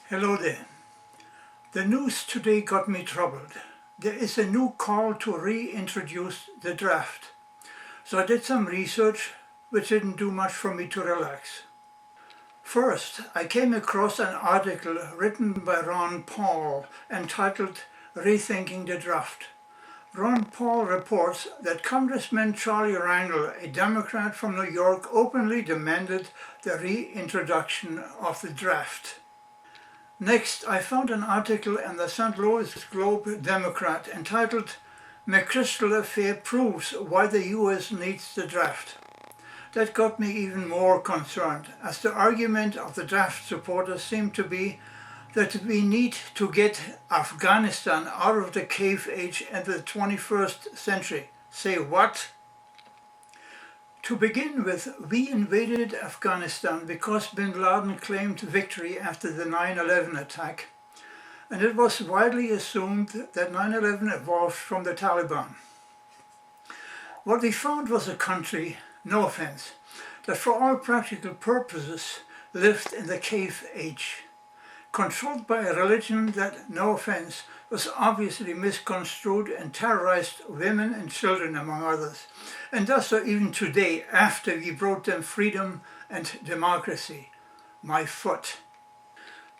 Hello there. The news today got me troubled. There is a new call to reintroduce the draft. So I did some research, which didn't do much for me to relax. First, I came across an article written by Ron Paul entitled Rethinking the Draft. Ron Paul reports that Congressman Charlie Rangel, a Democrat from New York, openly demanded the reintroduction of the draft. Next, I found an article in the St. Louis Globe-Democrat entitled "McChrystal Affair Proves Why the U.S. Needs the Draft." That got me even more concerned, as the argument of the draft supporters seemed to be that we need to get Afghanistan out of the cave age in the 21st century. Say what? To begin with, we invaded Afghanistan because bin-Laden claimed victory after the 9/11 attack, and it was widely assumed that 9/11 evolved from the Taliban. What we found was a country, no offense, that for all practical purposes lived in the cave age, controlled by a religion that, no offense, was obviously misconstrued and terrorized women and children, among others, and does so even today after we brought them freedom and democracy. My foot.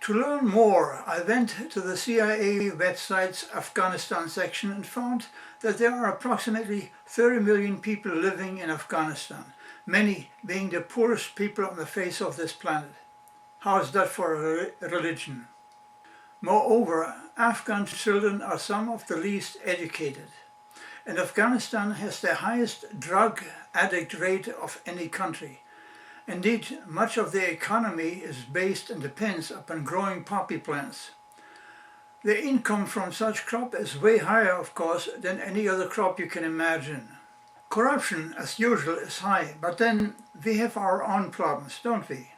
To learn more, I went to the CIA website's Afghanistan section and found that there are approximately 30 million people living in Afghanistan, many being the poorest people on the face of this planet. How is that for a religion? Moreover, Afghan children are some of the least educated, and Afghanistan has the highest drug addict rate of any country. Indeed, much of their economy is based and depends upon growing poppy plants. The income from such crop is way higher, of course, than any other crop you can imagine. Corruption, as usual, is high, but then we have our own problems, don't we?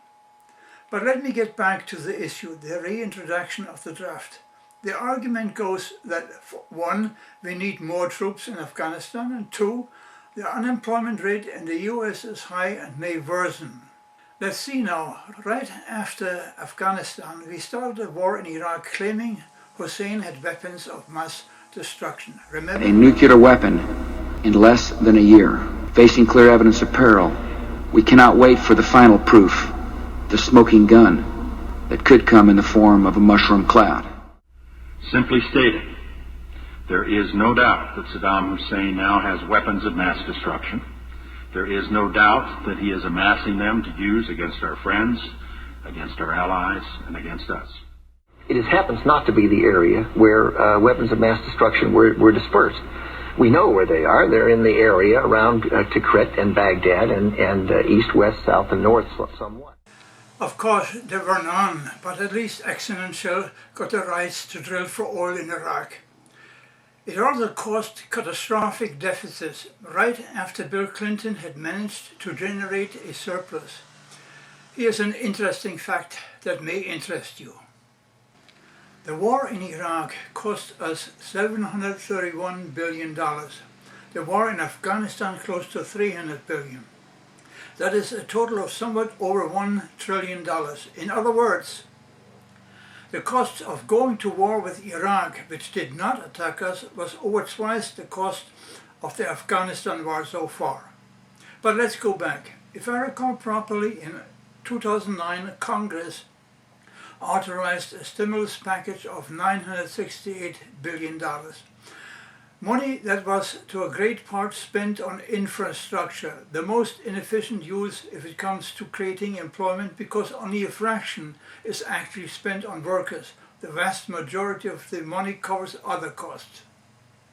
But let me get back to the issue, the reintroduction of the draft. The argument goes that, one, we need more troops in Afghanistan, and two, the unemployment rate in the US is high and may worsen. Let's see now. Right after Afghanistan, we started a war in Iraq claiming Hussein had weapons of mass destruction. Remember? A nuclear weapon in less than a year. Facing clear evidence of peril, we cannot wait for the final proof, the smoking gun that could come in the form of a mushroom cloud. Simply stated, there is no doubt that Saddam Hussein now has weapons of mass destruction. There is no doubt that he is amassing them to use against our friends, against our allies, and against us. It happens not to be the area where weapons of mass destruction were dispersed. We know where they are. They're in the area around Tikrit and Baghdad and east, west, south, and north somewhat. Of course, there were none, but at least Exxon and Shell got the rights to drill for oil in Iraq. It also caused catastrophic deficits right after Bill Clinton had managed to generate a surplus. Here's an interesting fact that may interest you. The war in Iraq cost us $731 billion. The war in Afghanistan close to $300 billion. That is a total of somewhat over $1 trillion. In other words, the cost of going to war with Iraq, which did not attack us, was over twice the cost of the Afghanistan war so far. But let's go back. If I recall properly, in 2009, Congress authorized a stimulus package of $968 billion. Money that was to a great part spent on infrastructure, the most inefficient use if it comes to creating employment, because only a fraction is actually spent on workers. The vast majority of the money covers other costs.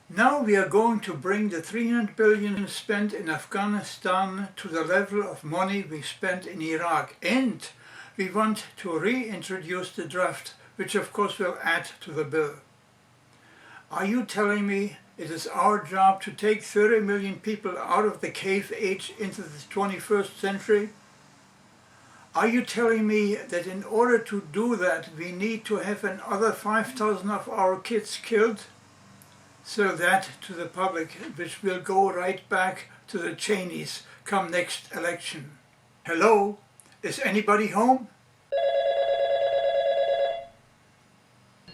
Now we are going to bring the $300 billion spent in Afghanistan to the level of money we spent in Iraq, and we want to reintroduce the draft, which of course will add to the bill. Are you telling me it is our job to take 30 million people out of the cave age into the 21st century? Are you telling me that in order to do that we need to have another 5,000 of our kids killed? So that to the public, which will go right back to the Cheneys come next election. Hello? Is anybody home?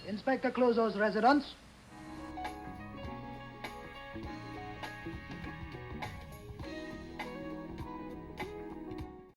Inspector Clouseau's residence.